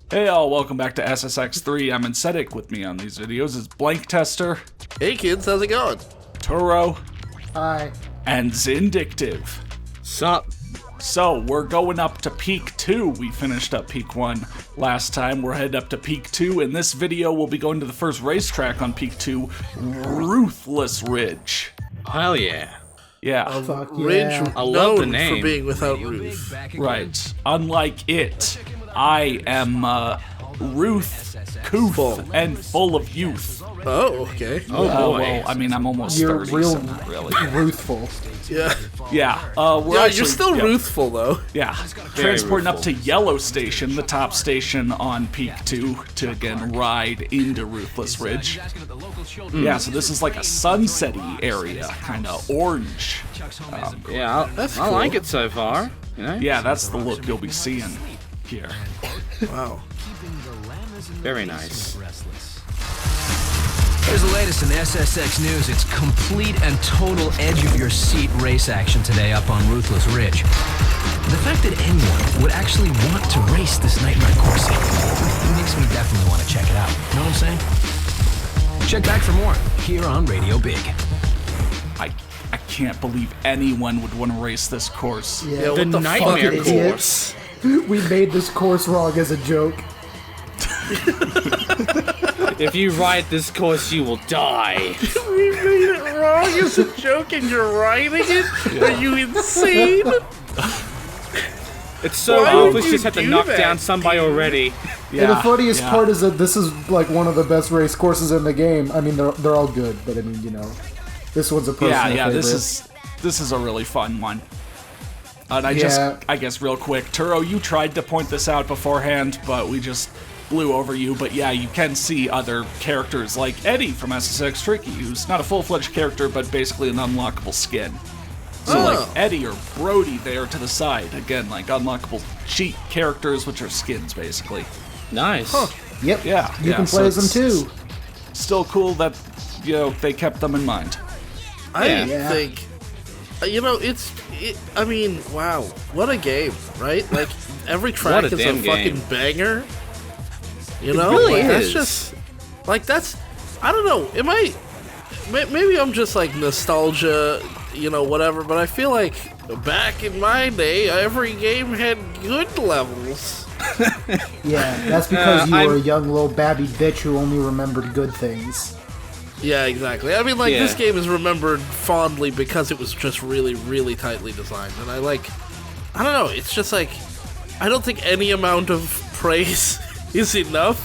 Hey all, welcome back to SSX 3. I'm Insetic. With me on these videos is Blank Tester. Hey kids, how's it going? Turo. Hi. And Zindictive. Sup? So, we're going up to Peak 2. We finished up Peak 1 last time. We're headed up to Peak 2. In this video, we'll be going to the first racetrack on Peak 2, Ruthless Ridge. Hell yeah. Yeah. Fuck Ridge yeah. I love the known name. for being without roof. Right. Unlike it, I am Ruth Cooth and full of youth. Oh, okay. Oh boy. Well, I mean, I'm almost You're 30, real so not really. Ruthful. Yeah. Yeah, Yeah, you're still Ruthful though. Yeah, transporting up to Yellow Station, the top station on Peak 2, to again ride into Ruthless Ridge. Yeah, so this is like a sunset-y area, kind of orange. Yeah, That's I like cool. it so far. You know? Yeah, that's the look you'll be seeing here. Wow. Very nice. Here's the latest in SSX news. It's complete and total edge-of-your-seat race action today up on Ruthless Ridge. The fact that anyone would actually want to race this nightmare course makes me definitely want to check it out. You know what I'm saying? Check back for more here on Radio Big. I can't believe anyone would want to race this course. Yeah, The what the nightmare fuck? idiots. We made this course wrong as a joke. If you ride this course, you will die. We made it wrong as a joke and you're writing it? Are you insane? It's so Why would ruthless, you just had to do knock that, down somebody already. Yeah, And the funniest yeah. part is that this is like one of the best race courses in the game. I mean, they're all good, but I mean, you know, this one's a personal Yeah, favorite. this is a really fun one. And I guess real quick, Turo, you tried to point this out beforehand, but we just blew over you. But yeah, you can see other characters like Eddie from SSX Tricky, who's not a full-fledged character, but basically an unlockable skin. So like Eddie or Brody there to the side, again, like unlockable cheat characters, which are skins basically. Nice. Yep. Yeah, You can so play as them it's too. Still cool that, you know, they kept them in mind. I Yeah. think, you know, I mean, wow, what a game, right? Like, every track What a is a damn fucking game. banger. You know? really Like, that's is. just, like, that's, I don't know, maybe I'm just like nostalgia, you know, whatever, but I feel like back in my day, every game had good levels. Yeah, that's because you I'm- were a young little babby bitch who only remembered good things. Yeah, exactly. I mean, like, Yeah. this game is remembered fondly because it was just really, really tightly designed. And I don't know, it's just like, I don't think any amount of praise is enough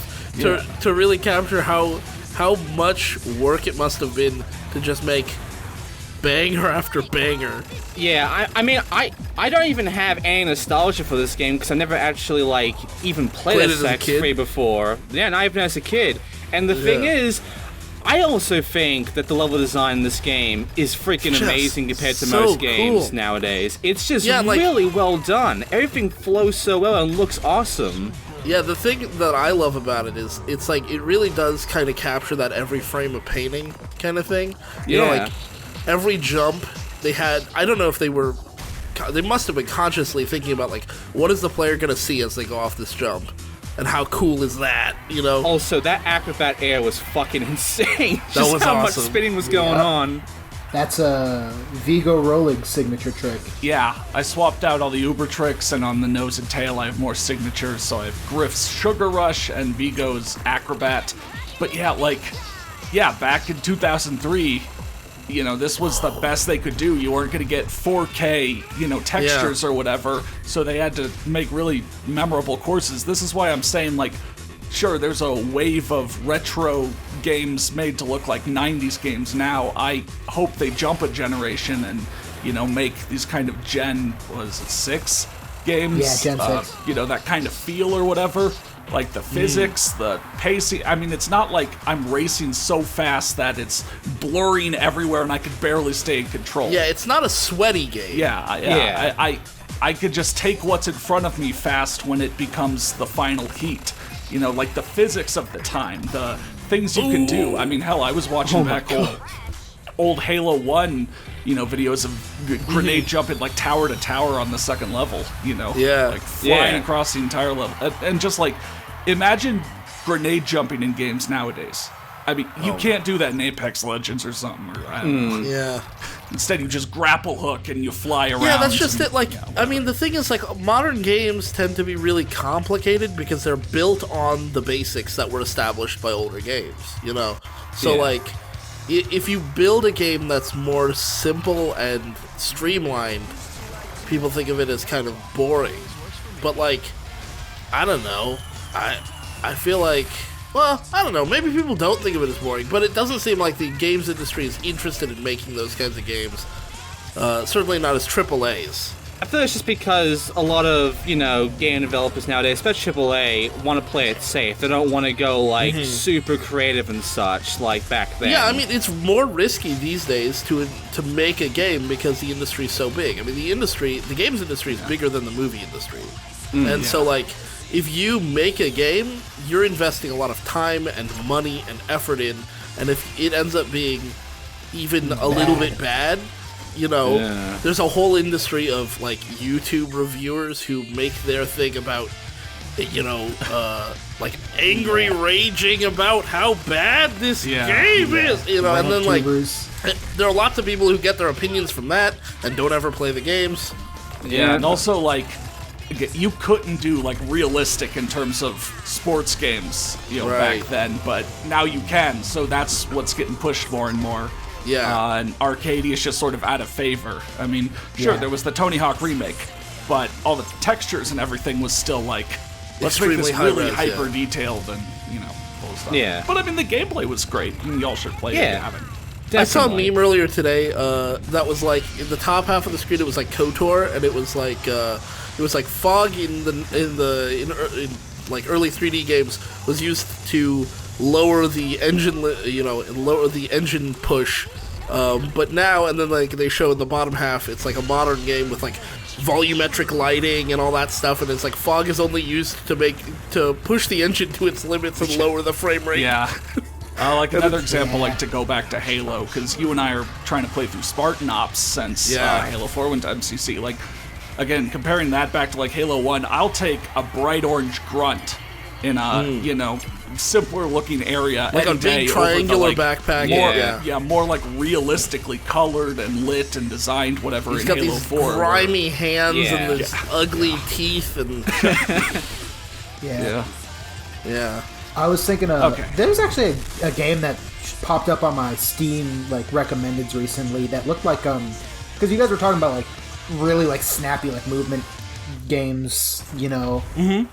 to really capture how much work it must have been to just make banger after banger. Yeah, I mean, I don't even have any nostalgia for this game because I never actually, like, even played Played it as a SSX kid? 3 before. Yeah, not even as a kid. And the thing Yeah. is, I also think that the level design in this game is freaking Just amazing compared to so most games cool. nowadays. It's just Yeah, like- really well done. Everything flows so well and looks awesome. Yeah, the thing that I love about it is it's like it really does kind of capture that every frame of painting kind of thing. You know, Yeah. like every jump they had, I don't know if they must have been consciously thinking about like what is the player going to see as they go off this jump and how cool is that, you know? Also, that acrobat air was fucking insane. That Just was how awesome. much spinning was going on. That's a Vigo Rolig signature trick. Yeah, I swapped out all the Uber tricks, and on the nose and tail I have more signatures, so I have Griff's Sugar Rush and Vigo's Acrobat. But yeah, back in 2003, you know, this was the best they could do. You weren't going to get 4K, you know, textures or whatever, so they had to make really memorable courses. This is why I'm saying, like, sure, there's a wave of retro games made to look like 90s games now. I hope they jump a generation and, you know, make these kind of Gen 6 games. Yeah, Gen 6. You know, that kind of feel or whatever. Like the physics, the pacing. I mean, it's not like I'm racing so fast that it's blurring everywhere and I could barely stay in control. Yeah, it's not a sweaty game. Yeah. I could just take what's in front of me fast when it becomes the final heat. You know, like the physics of the time, the things you can do. I mean, hell, I was watching back old Halo 1, you know, videos of grenade jumping like tower to tower on the second level, you know? Yeah. Like flying Yeah. across the entire level. And just like, imagine grenade jumping in games nowadays. I mean, you can't do that in Apex Legends or something. Or, I don't know. Yeah. Instead, you just grapple hook and you fly around. Yeah, that's just and, it. Like, I mean, the thing is, like, modern games tend to be really complicated because they're built on the basics that were established by older games, you know? So, like, if you build a game that's more simple and streamlined, people think of it as kind of boring. But, like, I don't know. I feel like... Well, I don't know. Maybe people don't think of it as boring, but it doesn't seem like the games industry is interested in making those kinds of games. Certainly not as AAAs. I feel it's just because a lot of, game developers nowadays, especially AAA, want to play it safe. They don't want to go, like, super creative and such, like back then. Yeah, I mean, it's more risky these days to make a game because the industry's so big. I mean, the games industry is bigger than the movie industry. So, like, if you make a game, you're investing a lot of time and money and effort in, and if it ends up being even a little bit bad, there's a whole industry of, like, YouTube reviewers who make their thing about, like, angry raging about how bad this game is, and then, like, there are lots of people who get their opinions from that and don't ever play the games. Yeah, and also, like, you couldn't do, like, realistic in terms of sports games, back then, but now you can, so that's what's getting pushed more and more. Yeah. And arcade is just sort of out of favor. I mean, sure, there was the Tony Hawk remake, but all the textures and everything was still, like, let's make this really hyper-detailed and, full stuff. Yeah. But, I mean, the gameplay was great. I mean, y'all should play it if you haven't. Definitely. I saw a meme earlier today that was, like, in the top half of the screen, it was, like, KOTOR, and it was, like, fog in like early 3D games was used to lower the engine, lower the engine push. But now, and then like they show in the bottom half, it's like a modern game with like volumetric lighting and all that stuff, and it's like fog is only used to push the engine to its limits and lower the frame rate. Yeah. Like another example, like to go back to Halo, because you and I are trying to play through Spartan Ops since Halo 4 went to MCC. Like, again, comparing that back to like Halo 1, I'll take a bright orange grunt in a, simpler looking area like any a big day triangular over the, like, backpack. More like realistically colored and lit and designed, whatever. He's in got Halo these 4. grimy hands and these ugly teeth and yeah. I was thinking of there's actually a game that popped up on my Steam like recommendeds recently that looked like because you guys were talking about like really like snappy like movement games, kind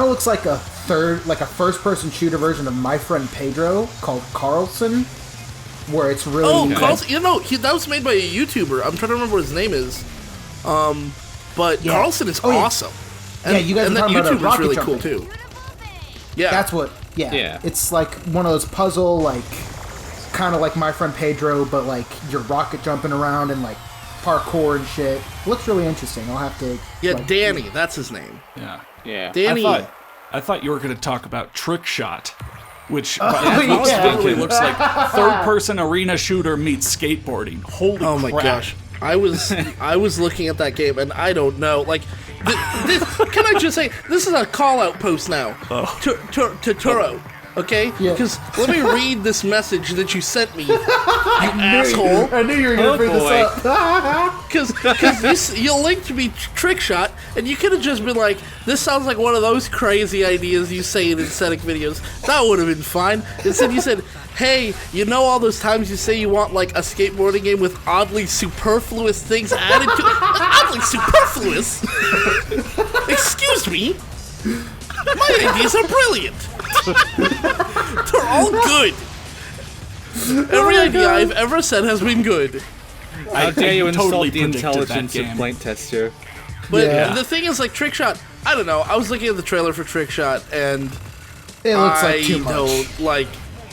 of looks like a first person shooter version of My Friend Pedro called Carlson, where it's really Carlson, that was made by a YouTuber. I'm trying to remember what his name is, but Carlson is awesome. And, you guys and were that talking about YouTuber's really jumping. cool too. Yeah, that's what. Yeah, it's like one of those puzzle like kind of like My Friend Pedro, but like you're rocket jumping around and like parkour and shit. Looks really interesting. I'll have to. Yeah, Danny, that's his name. Yeah. Danny. I thought you were going to talk about Trick Shot, which literally looks like third-person arena shooter meets skateboarding. Holy crap! Oh my gosh. I was looking at that game and I don't know. Like, can I just say this is a call-out post now to Turo. Okay? Because let me read this message that you sent me, you asshole. I knew you were going to bring this up. Because you linked me Trick Shot, and you could have just been like, this sounds like one of those crazy ideas you say in aesthetic videos. That would have been fine. Instead you said, hey, all those times you say you want like a skateboarding game with oddly superfluous things added to it? Oddly superfluous? Excuse me? My ideas are brilliant. They're all good. Every idea I've ever said has been good. How dare you insult totally the intelligence that of Blank Tester. But the thing is, like, Trick Shot, I don't know. I was looking at the trailer for Trick Shot, and it looks like too much.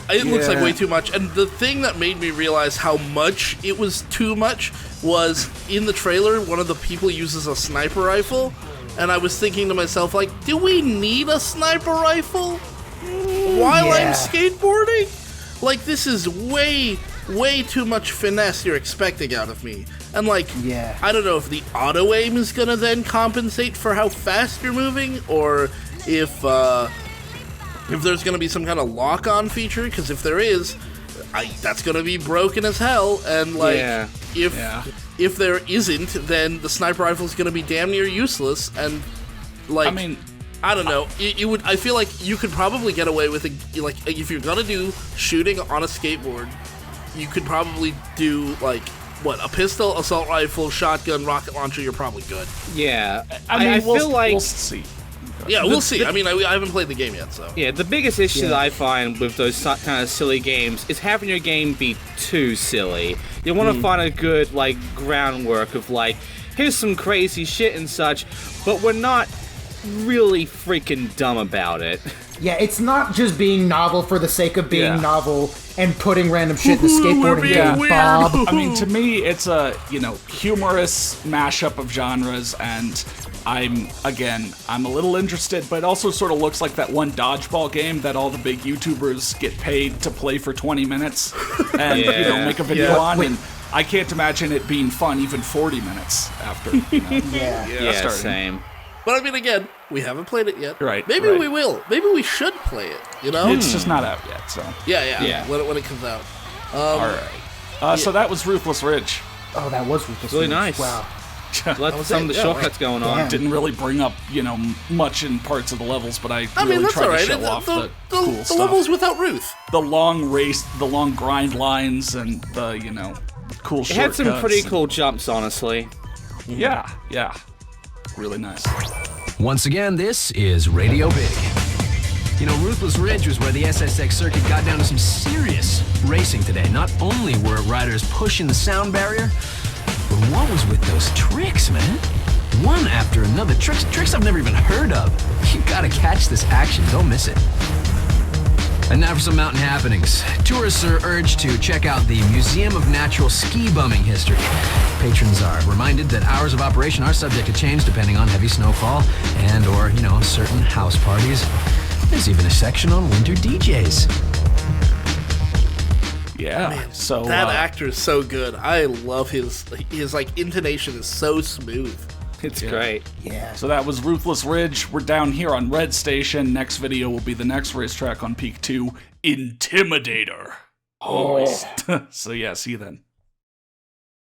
It looks like way too much. And the thing that made me realize how much it was too much was in the trailer, one of the people uses a sniper rifle. And I was thinking to myself, like, do we need a sniper rifle while I'm skateboarding? Like, this is way too much finesse you're expecting out of me. And, like, I don't know if the auto-aim is going to then compensate for how fast you're moving, or if there's going to be some kind of lock-on feature, because if there is, that's going to be broken as hell, and if there isn't, then the sniper rifle is going to be damn near useless, and I don't know. I feel like you could probably get away with it. Like, if you're gonna do shooting on a skateboard, you could probably do a pistol, assault rifle, shotgun, rocket launcher. You're probably good. Yeah, I feel like we'll see. Yeah, we'll see. I haven't played the game yet, so. Yeah, the biggest issue that I find with those kind of silly games is having your game be too silly. You want to find a good groundwork of here's some crazy shit and such, but we're not really freaking dumb about it. Yeah, it's not just being novel for the sake of being novel and putting random shit in the skateboarding game, Bob. I mean, to me, it's a, humorous mashup of genres, and I'm a little interested, but it also sort of looks like that one dodgeball game that all the big YouTubers get paid to play for 20 minutes and, make a video on, and I can't imagine it being fun even 40 minutes after, starting. Same. But again, we haven't played it yet. Right. Maybe we will. Maybe we should play it, It's just not out yet, so. Yeah. When it comes out. All right. So that was Ruthless Ridge. Oh, that was Ruthless really Ridge. nice. Wow. Let's some of the shortcuts going on. Damn. Didn't really bring up, much in parts of the levels, but I mean, really that's tried all right. to show off the cool the stuff. levels without Ruth. The long race, the long grind lines, and the, cool shortcuts. It had some pretty cool jumps, honestly. Yeah. Really nice. Once again, this is Radio Big. Ruthless Ridge was where the SSX circuit got down to some serious racing today. Not only were riders pushing the sound barrier, but what was with those tricks, man? One after another. Tricks I've never even heard of. You gotta catch this action. Don't miss it. And now for some mountain happenings. Tourists are urged to check out the Museum of Natural Ski Bumming History. Patrons are reminded that hours of operation are subject to change depending on heavy snowfall and/or, certain house parties. There's even a section on winter DJs. Yeah. Man, so that actor is so good. I love his intonation is so smooth. It's great. Yeah. So that was Ruthless Ridge. We're down here on Red Station. Next video will be the next racetrack on Peak 2, Intimidator. Oh. So yeah, see you then.